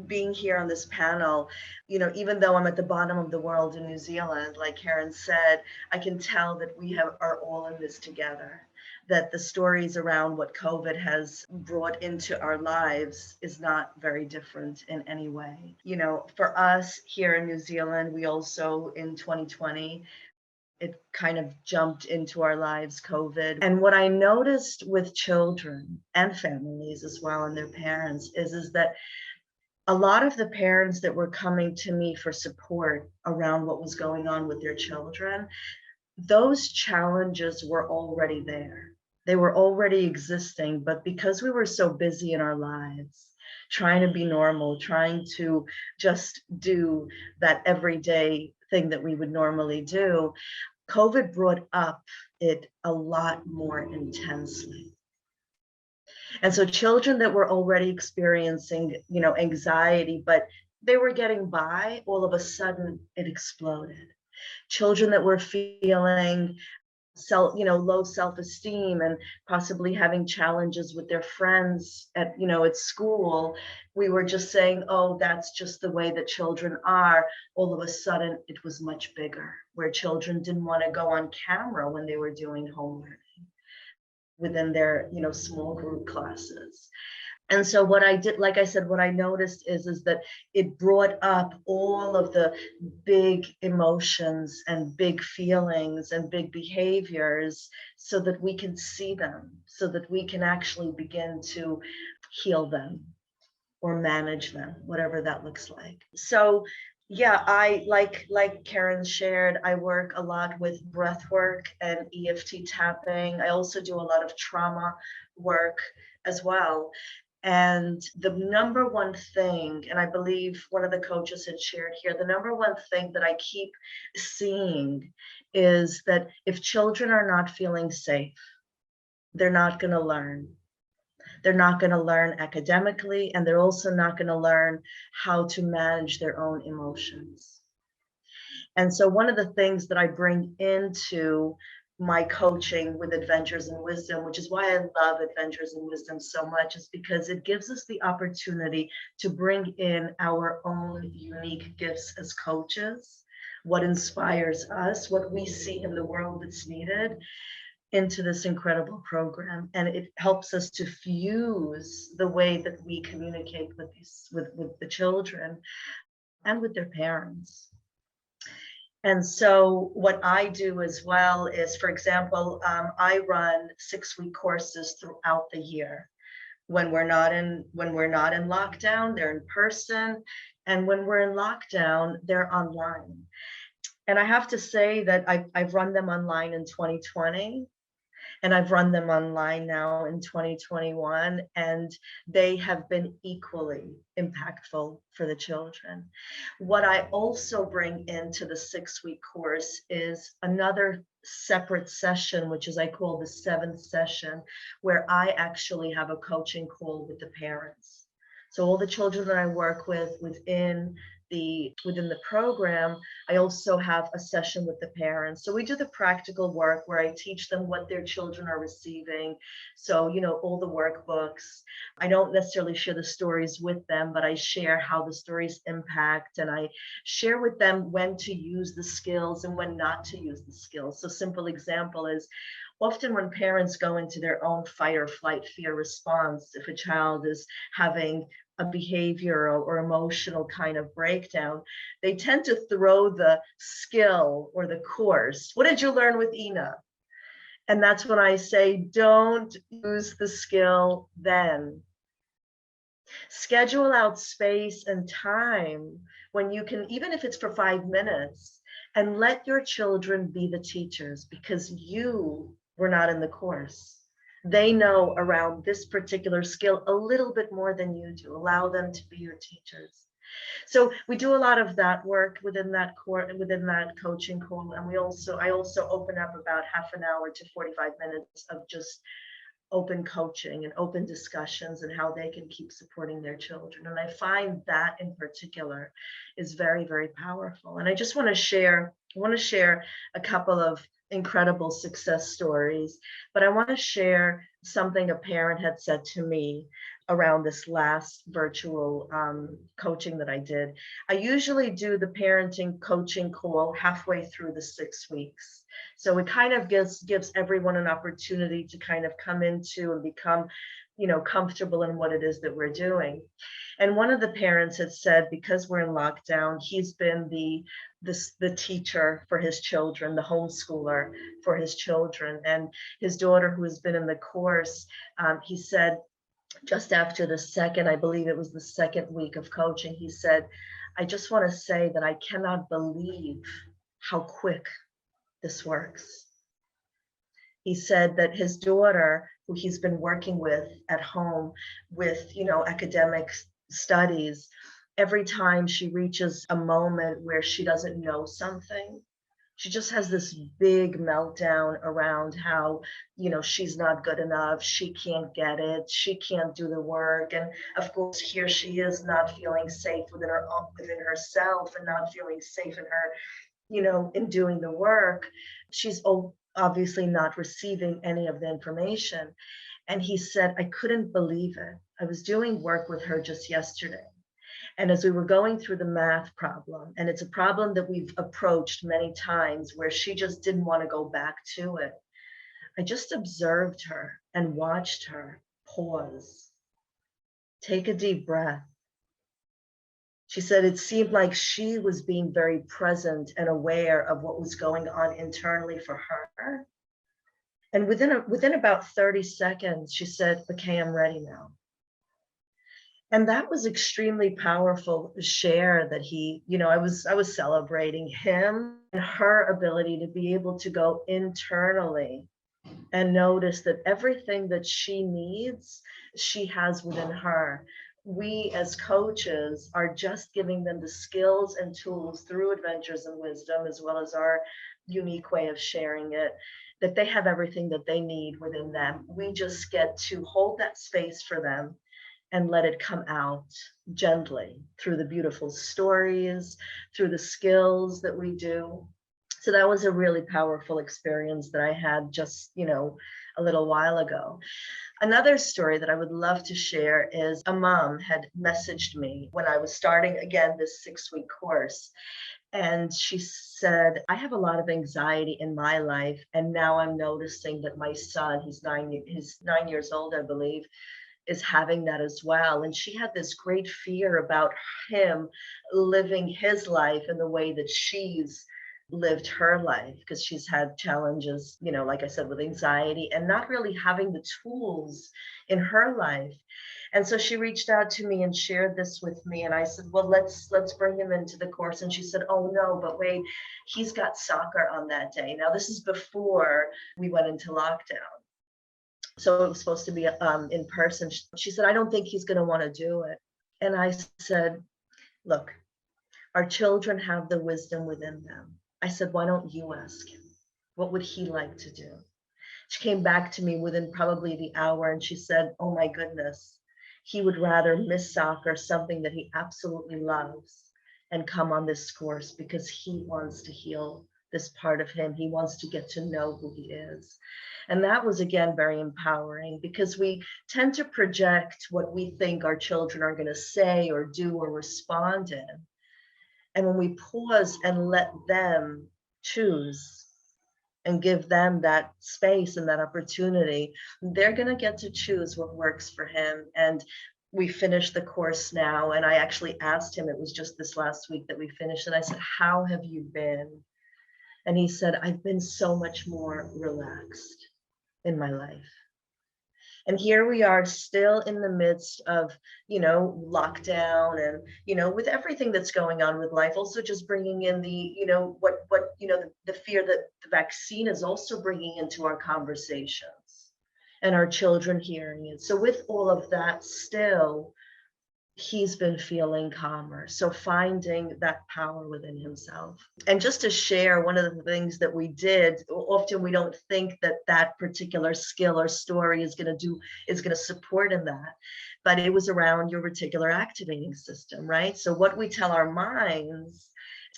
G: Being here on this panel, even though I'm at the bottom of the world in New Zealand, like Karen said, I can tell that we are all in this together. That the stories around what COVID has brought into our lives is not very different in any way. For us here in New Zealand, we also in 2020, it kind of jumped into our lives, COVID. And what I noticed with children and families as well and their parents is that a lot of the parents that were coming to me for support around what was going on with their children, those challenges were already there. They were already existing, but because we were so busy in our lives, trying to be normal, trying to just do that everyday thing that we would normally do, COVID brought up it a lot more intensely. And so children that were already experiencing, anxiety, but they were getting by, all of a sudden it exploded. Children that were feeling low self-esteem and possibly having challenges with their friends at school, we were just saying, oh, that's just the way that children are. All of a sudden it was much bigger, where children didn't want to go on camera when they were doing homework within their small group classes. And so what I did, like I said, what I noticed is that it brought up all of the big emotions and big feelings and big behaviors so that we can see them, so that we can actually begin to heal them or manage them, whatever that looks like. So yeah, I like Karen shared, I work a lot with breath work and EFT tapping. I also do a lot of trauma work as well. And the number one thing, and I believe one of the coaches had shared here, the number one thing that I keep seeing is that if children are not feeling safe, they're not going to learn. They're not going to learn academically, and they're also not going to learn how to manage their own emotions. And so one of the things that I bring into my coaching with Adventures in Wisdom, which is why I love Adventures in Wisdom so much, is because it gives us the opportunity to bring in our own unique gifts as coaches, what inspires us, what we see in the world that's needed, into this incredible program. And it helps us to fuse the way that we communicate with the children and with their parents. And so what I do as well is, for example, I run 6-week courses throughout the year. When we're not in lockdown, they're in person. And when we're in lockdown, they're online. And I have to say that I've run them online in 2020. And I've run them online now in 2021, and they have been equally impactful for the children. What I also bring into the 6-week course is another separate session, which is I call the 7th session, where I actually have a coaching call with the parents. So all the children that I work with within the program, I also have a session with the parents. So we do the practical work where I teach them what their children are receiving. So, all the workbooks. I don't necessarily share the stories with them, but I share how the stories impact, and I share with them when to use the skills and when not to use the skills. So simple example is, often when parents go into their own fight or flight fear response, if a child is having a behavioral or emotional kind of breakdown, they tend to throw the skill or the course. What did you learn with Ina? And that's when I say, don't use the skill then. Schedule out space and time when you can, even if it's for 5 minutes, and let your children be the teachers, because you were not in the course. They know around this particular skill a little bit more than you do. Allow them to be your teachers. So we do a lot of that work within that coaching call, and I also open up about half an hour to 45 minutes of just open coaching and open discussions and how they can keep supporting their children. And I find that in particular is very, very powerful. And I just want to share a couple of incredible success stories, but I want to share something a parent had said to me around this last virtual coaching that I did. I usually do the parenting coaching call halfway through the 6 weeks. So it kind of gives everyone an opportunity to kind of come into and become, comfortable in what it is that we're doing. And one of the parents had said, because we're in lockdown, he's been the teacher for his children, the homeschooler for his children. And his daughter, who has been in the course, he said, just after I believe it was the 2nd week of coaching, he said, I just want to say that I cannot believe how quick this works. He said that his daughter, who he's been working with at home with, academic studies, every time she reaches a moment where she doesn't know something, she just has this big meltdown around how, she's not good enough. She can't get it. She can't do the work. And of course, here she is not feeling safe within herself, and not feeling safe in her, in doing the work. She's obviously not receiving any of the information. And he said, I couldn't believe it. I was doing work with her just yesterday. And as we were going through the math problem, and it's a problem that we've approached many times where she just didn't want to go back to it, I just observed her and watched her pause take a deep breath. She said it seemed like she was being very present and aware of what was going on internally for her. And within about 30 seconds, she said, okay, I'm ready now. And that was extremely powerful to share that he, I was celebrating him and her ability to be able to go internally and notice that everything that she needs, she has within her. We as coaches are just giving them the skills and tools through Adventures in Wisdom, as well as our unique way of sharing it, that they have everything that they need within them. We just get to hold that space for them and let it come out gently through the beautiful stories, through the skills that we do. So that was a really powerful experience that I had just, a little while ago. Another story that I would love to share is a mom had messaged me when I was starting again this 6-week course. And she said, I have a lot of anxiety in my life. And now I'm noticing that my son, he's 9 years old, I believe, is having that as well. And she had this great fear about him living his life in the way that she's lived her life, because she's had challenges, like I said, with anxiety and not really having the tools in her life. And so she reached out to me and shared this with me. And I said, well, let's bring him into the course. And she said, oh no, but wait, he's got soccer on that day. Now, this is before we went into lockdown. So it was supposed to be in person. She said, I don't think he's going to want to do it. And I said, look, our children have the wisdom within them. I said, why don't you ask him? What would he like to do? She came back to me within probably the hour and she said, oh my goodness, he would rather miss soccer, something that he absolutely loves, and come on this course because he wants to heal this part of him. He wants to get to know who he is. And that was, again, very empowering, because we tend to project what we think our children are going to say or do or respond in. And when we pause and let them choose and give them that space and that opportunity, they're going to get to choose what works for him. And we finished the course now. And I actually asked him, it was just this last week that we finished. And I said, how have you been? And he said, I've been so much more relaxed in my life. And here we are still in the midst of, lockdown and, with everything that's going on with life, also just bringing in the, the fear that the vaccine is also bringing into our conversations and our children hearing it. So with all of that, still, he's been feeling calmer. So finding that power within himself. And just to share, one of the things that we did, often we don't think that that particular skill or story is going to support in that, but it was around your reticular activating system, right? So what we tell our minds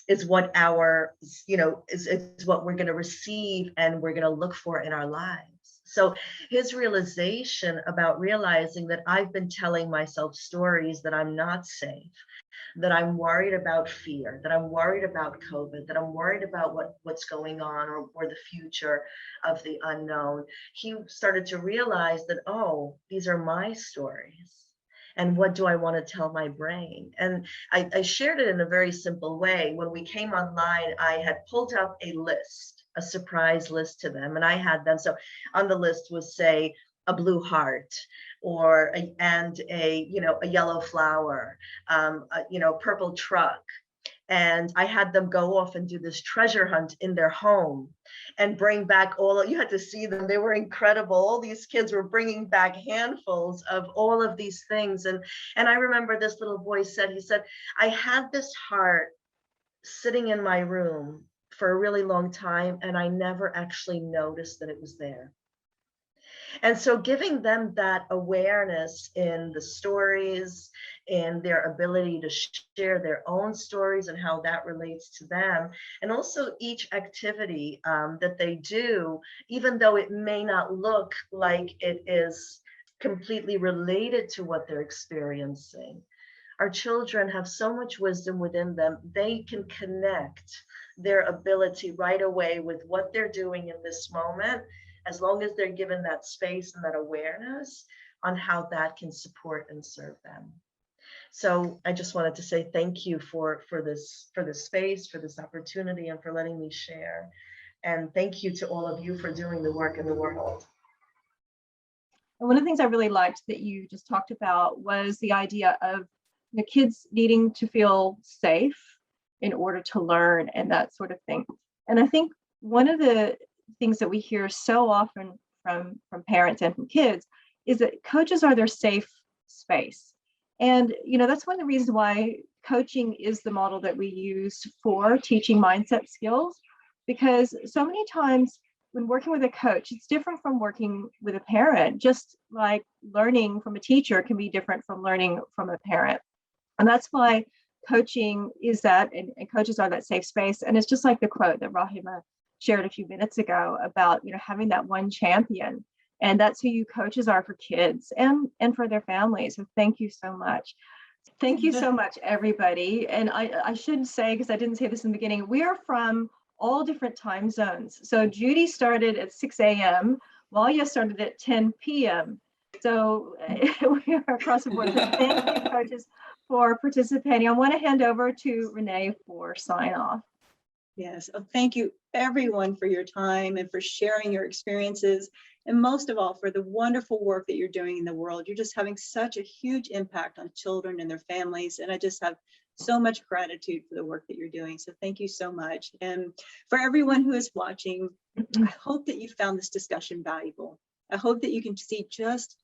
G: is what is what we're going to receive and we're going to look for in our lives. So his realization about realizing that I've been telling myself stories that I'm not safe, that I'm worried about fear, that I'm worried about COVID, that I'm worried about what's going on or the future of the unknown. He started to realize that, oh, these are my stories. And what do I want to tell my brain? And I shared it in a very simple way. When we came online, I had pulled out a surprise list to them. And I had them. So on the list was, say, a blue heart or a yellow flower, purple truck. And I had them go off and do this treasure hunt in their home and bring back you had to see them. They were incredible. All these kids were bringing back handfuls of all of these things. And I remember this little boy said, I had this heart sitting in my room for a really long time, and I never actually noticed that it was there. And so giving them that awareness in the stories, in their ability to share their own stories and how that relates to them, and also each activity that they do, even though it may not look like it is completely related to what they're experiencing. Our children have so much wisdom within them. They can connect their ability right away with what they're doing in this moment. As long as they're given that space and that awareness, on how that can support and serve them. So I just wanted to say thank you for this space, for this opportunity, and for letting me share. And thank you to all of you for doing the work in the world.
B: And one of the things I really liked that you just talked about was the idea of the kids needing to feel safe in order to learn and that sort of thing. And I think one of the things that we hear so often from parents and from kids is that coaches are their safe space. And, that's one of the reasons why coaching is the model that we use for teaching mindset skills, because so many times when working with a coach, it's different from working with a parent, just like learning from a teacher can be different from learning from a parent. And that's why coaching is that, and coaches are that safe space. And it's just like the quote that Rahima shared a few minutes ago about, having that one champion. And that's who you coaches are for kids and for their families. So thank you so much. Thank you so much, everybody. And I should say, because I didn't say this in the beginning, we are from all different time zones. So Judy started at 6 a.m. Walia started at 10 p.m. So we are across the board. So thank you, coaches, for participating. I want to hand over to Renee for sign off.
A: Yes, thank you everyone for your time and for sharing your experiences, and most of all for the wonderful work that you're doing in the world. You're just having such a huge impact on children and their families, and I just have so much gratitude for the work that you're doing. So thank you so much. And for everyone who is watching, I hope that you found this discussion valuable. I hope that you can see just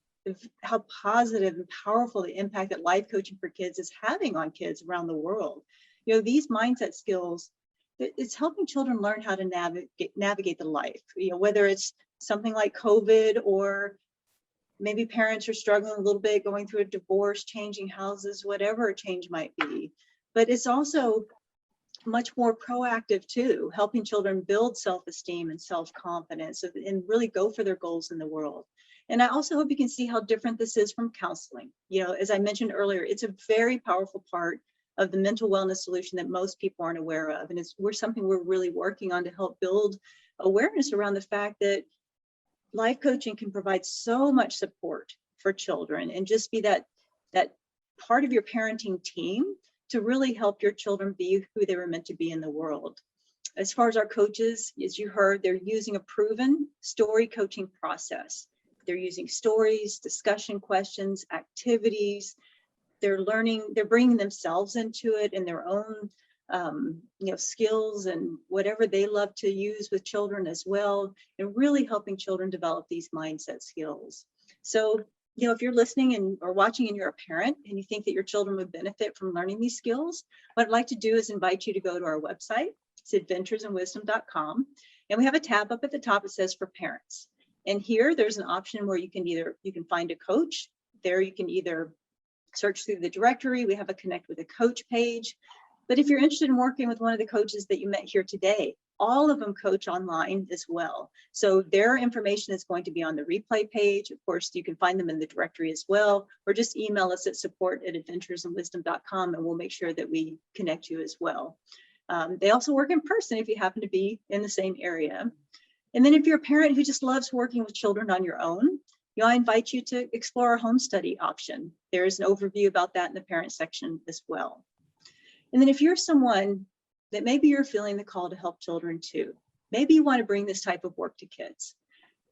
A: how positive and powerful the impact that life coaching for kids is having on kids around the world. These mindset skills, it's helping children learn how to navigate the life, whether it's something like COVID, or maybe parents are struggling a little bit, going through a divorce, changing houses, whatever a change might be. But it's also much more proactive too, helping children build self-esteem and self-confidence and really go for their goals in the world. And I also hope you can see how different this is from counseling. As I mentioned earlier, it's a very powerful part of the mental wellness solution that most people aren't aware of. And it's something we're really working on to help build awareness around the fact that life coaching can provide so much support for children and just be that part of your parenting team to really help your children be who they were meant to be in the world. As far as our coaches, as you heard, they're using a proven story coaching process. They're using stories, discussion questions, activities. They're bringing themselves into it and their own skills and whatever they love to use with children as well, and really helping children develop these mindset skills. So, if you're listening or watching and you're a parent and you think that your children would benefit from learning these skills, what I'd like to do is invite you to go to our website. It's adventuresinwisdom.com. And we have a tab up at the top that says for parents. And here there's an option where you can find a coach. There you can either search through the directory. We have a connect with a coach page. But if you're interested in working with one of the coaches that you met here today, all of them coach online as well. So their information is going to be on the replay page. Of course, you can find them in the directory as well, or just email us at support@adventuresinwisdom.com and we'll make sure that we connect you as well. They also work in person if you happen to be in the same area. And then if you're a parent who just loves working with children on your own, I invite you to explore our home study option. There is an overview about that in the parent section as well. And then if you're someone that maybe you're feeling the call to help children too, maybe you want to bring this type of work to kids,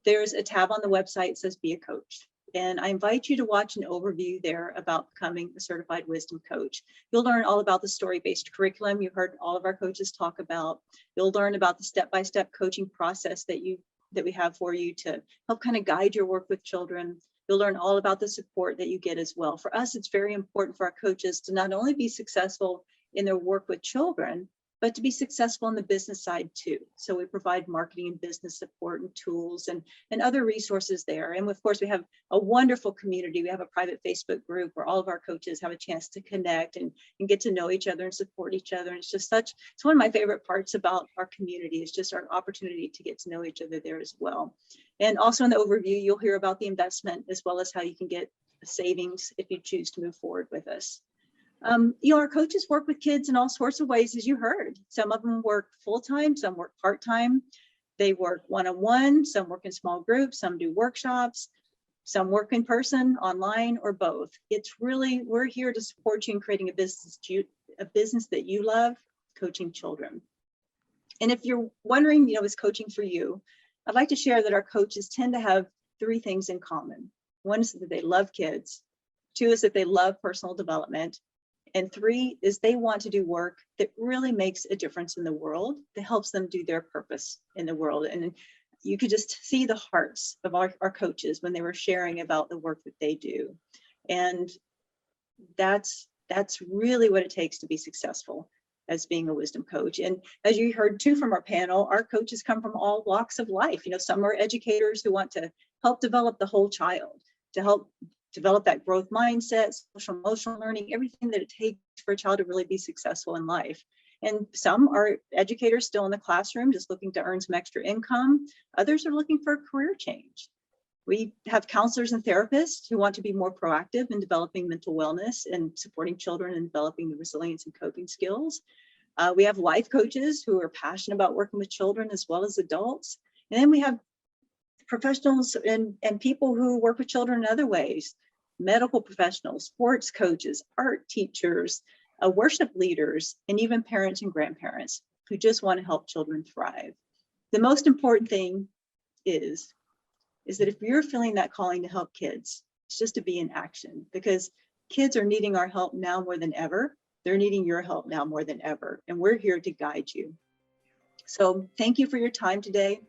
A: there's a tab on the website that says Be a Coach. And I invite you to watch an overview there about becoming a certified wisdom coach. You'll learn all about the story-based curriculum you heard all of our coaches talk about. You'll learn about the step-by-step coaching process that we have for you to help kind of guide your work with children. You'll learn all about the support that you get as well. For us, it's very important for our coaches to not only be successful in their work with children, but to be successful on the business side too. So we provide marketing and business support and tools and other resources there. And of course, we have a wonderful community. We have a private Facebook group where all of our coaches have a chance to connect and get to know each other and support each other. And it's one of my favorite parts about our community is just our opportunity to get to know each other there as well. And also in the overview, you'll hear about the investment as well as how you can get savings if you choose to move forward with us. Our coaches work with kids in all sorts of ways, as you heard. Some of them work full-time, some work part-time. They work one-on-one, some work in small groups, some do workshops. Some work in person, online, or both. It's really, we're here to support you in creating a business that you love, coaching children. And if you're wondering, is coaching for you? I'd like to share that our coaches tend to have 3 things in common. 1 is that they love kids. 2 is that they love personal development. And 3 is they want to do work that really makes a difference in the world, that helps them do their purpose in the world. And you could just see the hearts of our coaches when they were sharing about the work that they do. And that's really what it takes to be successful as being a wisdom coach. And as you heard too from our panel, our coaches come from all walks of life. Some are educators who want to help develop the whole child, to help develop that growth mindset, social emotional learning, everything that it takes for a child to really be successful in life. And some are educators still in the classroom, just looking to earn some extra income. Others are looking for a career change. We have counselors and therapists who want to be more proactive in developing mental wellness and supporting children and developing the resilience and coping skills. We have life coaches who are passionate about working with children as well as adults. And then we have professionals and people who work with children in other ways, medical professionals, sports coaches, art teachers, worship leaders, and even parents and grandparents who just want to help children thrive. The most important thing is that if you're feeling that calling to help kids, it's just to be in action, because kids are needing our help now more than ever. They're needing your help now more than ever, and we're here to guide you. So thank you for your time today.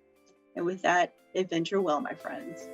A: And with that, adventure well, my friends.